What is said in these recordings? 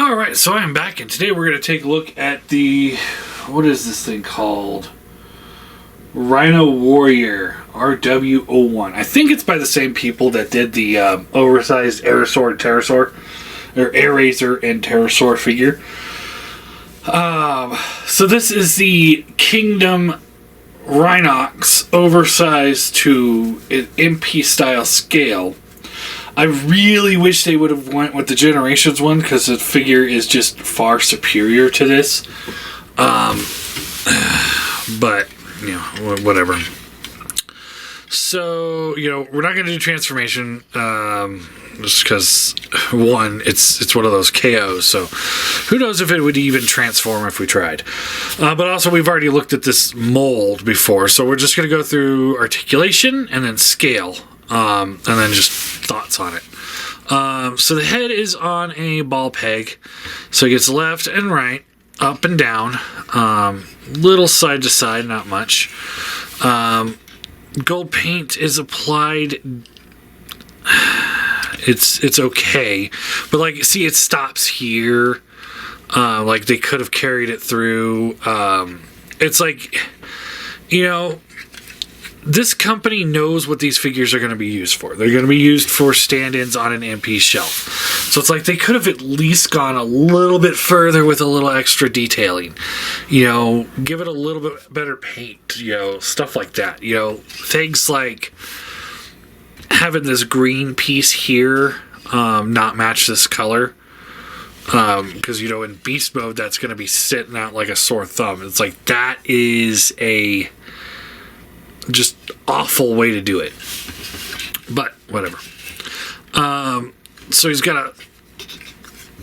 Alright, so I am back, and today we're going to take a look at the, what is this thing called? Rhino Warrior RW01. I think it's by the same people that did the oversized Aerosaur and Pterosaur, or Airazor and Pterosaur figure. So this is the Kingdom Rhinox, oversized to an MP style scale. I really wish they would have went with the Generations one, because the figure is just far superior to this. But, you know, whatever. So, you know, we're not going to do transformation, just because, one, it's one of those KOs, so who knows if it would even transform if we tried. But also, we've already looked at this mold before, so we're just going to go through articulation and then scale. And then just thoughts on it. So the head is on a ball peg. So it gets left and right, up and down, little side to side, not much. Gold paint is applied. It's okay. But like, see, it stops here. Like they could have carried it through. It's like, you know, this company knows what these figures are going to be used for. They're going to be used for stand-ins on an MP shelf. So it's like they could have at least gone a little bit further with a little extra detailing. You know, give it a little bit better paint, you know, stuff like that. You know, things like having this green piece here not match this color. Because, you know, in beast mode, that's going to be sitting out like a sore thumb. It's like that is a just awful way to do it, but whatever. So he's got a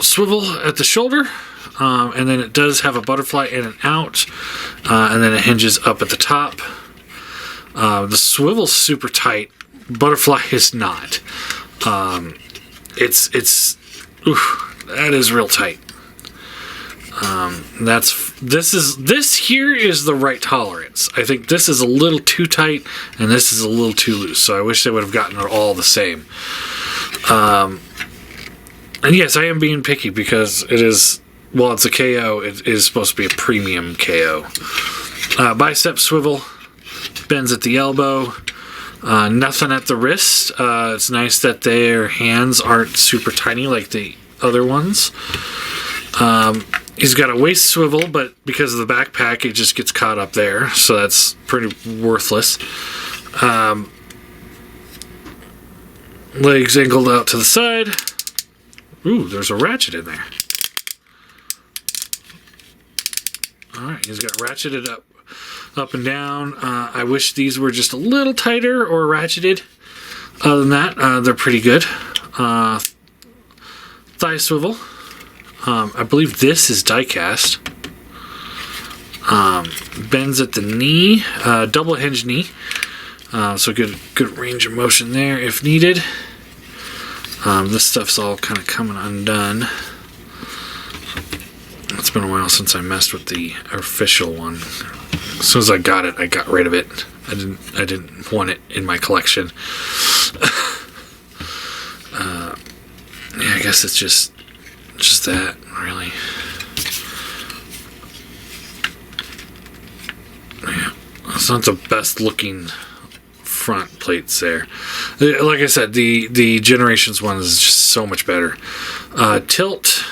swivel at the shoulder, and then it does have a butterfly in and out, and then it hinges up at the top. The swivel's super tight. Butterfly is not. That is real tight. This here is the right tolerance. I think this is a little too tight and this is a little too loose, so I wish they would have gotten it all the same. And yes, I am being picky because it is, well, it's a KO, it is supposed to be a premium KO. Bicep swivel, bends at the elbow, nothing at the wrist. It's nice that their hands aren't super tiny like the other ones. He's got a waist swivel, but because of the backpack, it just gets caught up there, so that's pretty worthless. Legs angled out to the side. Ooh, there's a ratchet in there. Alright, he's got ratcheted up and down. I wish these were just a little tighter or ratcheted. Other than that, they're pretty good. Thigh swivel. I believe this is die-cast. Bends at the knee, double hinge knee. So good range of motion there if needed. This stuff's all kind of coming undone. It's been a while since I messed with the official one. As soon as I got it, I got rid of it. I didn't want it in my collection. Yeah, I guess it's just that, really. Yeah, it's not the best looking front plates there. Like I said, the Generations one is just so much better. Tilt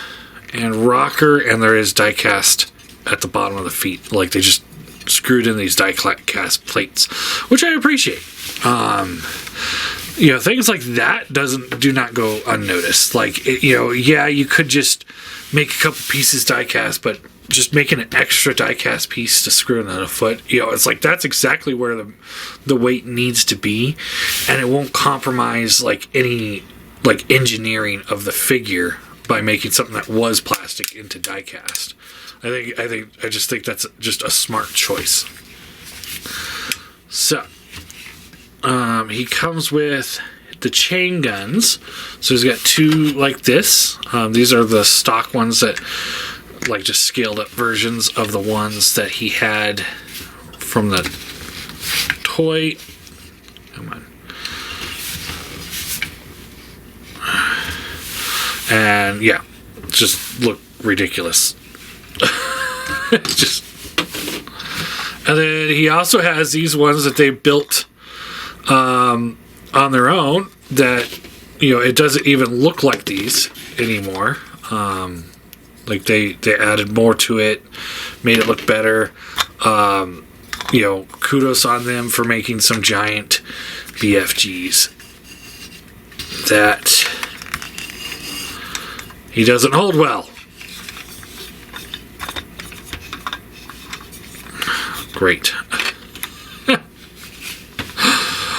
and rocker, and there is die cast at the bottom of the feet. Like they just screwed in these die cast plates, which I appreciate. You know, things like that do not go unnoticed. Like, you know, yeah, you could just make a couple pieces die cast, but just making an extra die cast piece to screw into the foot, you know, it's like that's exactly where the weight needs to be, and it won't compromise like any like engineering of the figure by making something that was plastic into die cast. I just think that's just a smart choice. So he comes with the chain guns. So he's got two like this. These are the stock ones that, like, just scaled up versions of the ones that he had from the toy. Come on. And yeah, just look ridiculous. Just, and then he also has these ones that they built on their own that, you know, it doesn't even look like these anymore. Like they added more to it, made it look better. You know, kudos on them for making some giant BFGs that he doesn't hold well. Great.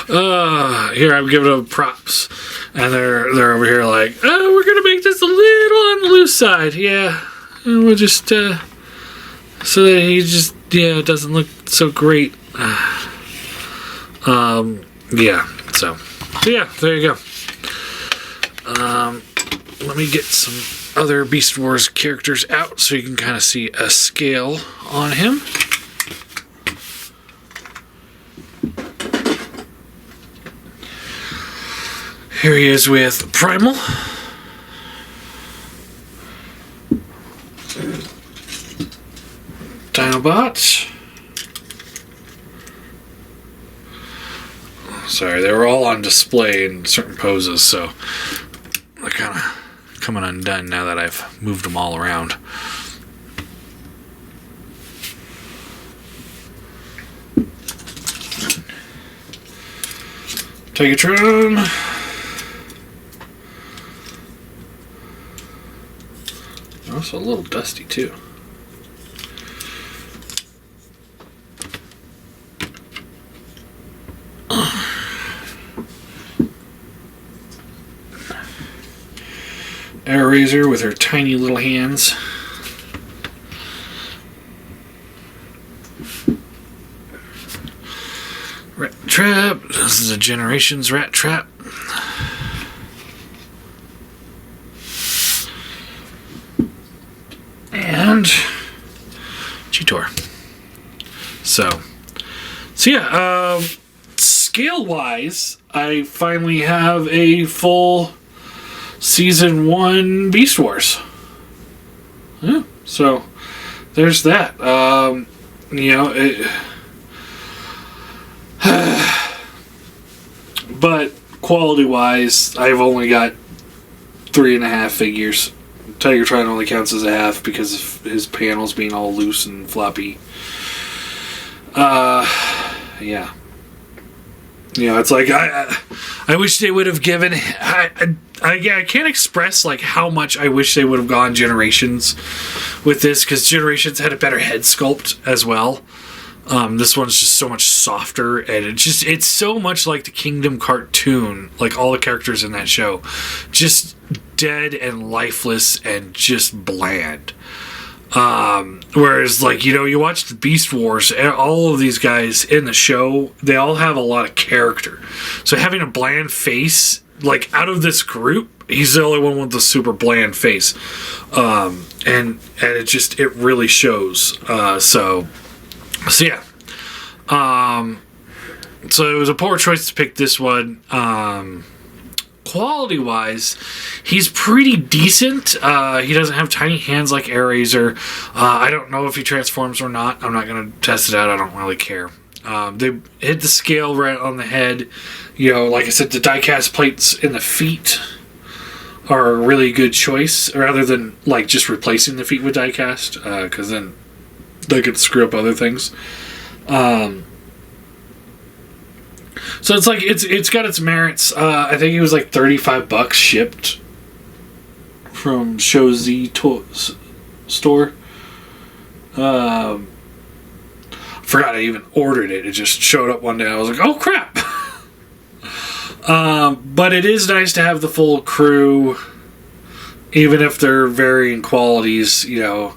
Here I'm giving them props, and they're over here like, oh, we're gonna make this a little on the loose side, yeah, and we'll just so that he just it doesn't look so great. Yeah, so yeah, there you go. Let me get some other Beast Wars characters out so you can kind of see a scale on him. Here he is with Primal. Dinobots. Sorry, they were all on display in certain poses, so they're kind of coming undone now that I've moved them all around. Tigatron. Also a little dusty too. Air Razor with her tiny little hands. Rat Trap. This is a Generations Rat Trap. And Cheetor. So yeah, scale wise, I finally have a full Season 1 Beast Wars. Yeah, so there's that. You know, but quality wise, I've only got 3.5 figures. Tigatron only counts as a half because of his panels being all loose and floppy. Yeah. You know, it's like I wish they would have given. I can't express like how much I wish they would have gone Generations with this, because Generations had a better head sculpt as well. This one's just so much softer, and it's so much like the Kingdom cartoon, like all the characters in that show, just dead and lifeless and just bland. Whereas, like, you know, you watch the Beast Wars, all of these guys in the show, they all have a lot of character. So having a bland face, like, out of this group, he's the only one with a super bland face. And it really shows. So yeah. So it was a poor choice to pick this one. Quality wise, he's pretty decent. He doesn't have tiny hands like Air Razor. I don't know if he transforms or not. I'm not going to test it out. I don't really care. They hit the scale right on the head. You know, like I said, the die-cast plates in the feet are a really good choice, rather than like just replacing the feet with die-cast, because then they could screw up other things. So it's like it's got its merits. I think it was like $35 shipped from Show Z store. Forgot I even ordered it. It just showed up one day. I was like, oh crap. But it is nice to have the full crew, even if they're varying qualities. You know,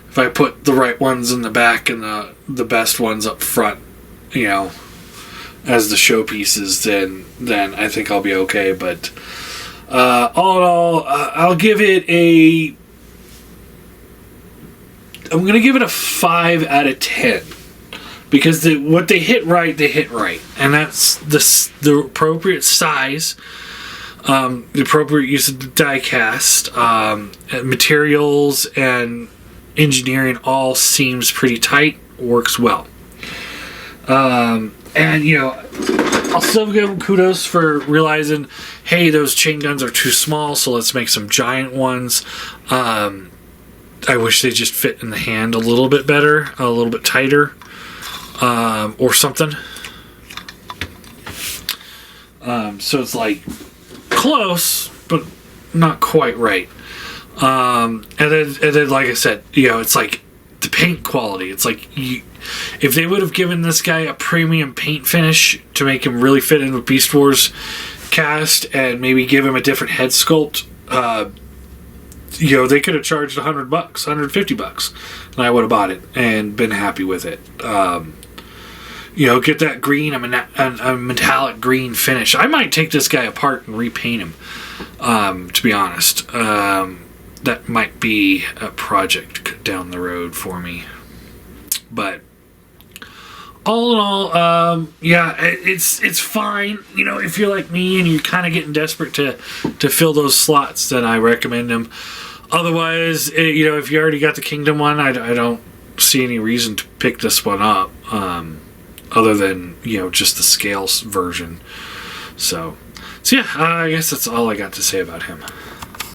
if I put the right ones in the back and the best ones up front, you know, as the showpieces, then I think I'll be okay. But all in all, I'll give it I'm going to give it a 5 out of 10. Because what they hit right, and that's the appropriate size. The appropriate use of the die cast, materials, and engineering all seems pretty tight. Works well. And, you know, I'll still give them kudos for realizing, hey, those chain guns are too small, so let's make some giant ones. I wish they just fit in the hand a little bit better, a little bit tighter, or something. So it's like close, but not quite right. And then, like I said, you know, it's like the paint quality. It's like if they would have given this guy a premium paint finish to make him really fit in with Beast Wars cast, and maybe give him a different head sculpt, you know, they could have charged $100, $150, and I would have bought it and been happy with it. You know, get that green, a metallic green finish. I might take this guy apart and repaint him, to be honest. That might be a project down the road for me. But all in all, yeah, it's fine. You know, if you're like me and you're kind of getting desperate to fill those slots, then I recommend them. Otherwise, you know, if you already got the Kingdom one, I don't see any reason to pick this one up, other than, you know, just the scales version. So yeah, I guess that's all I got to say about him.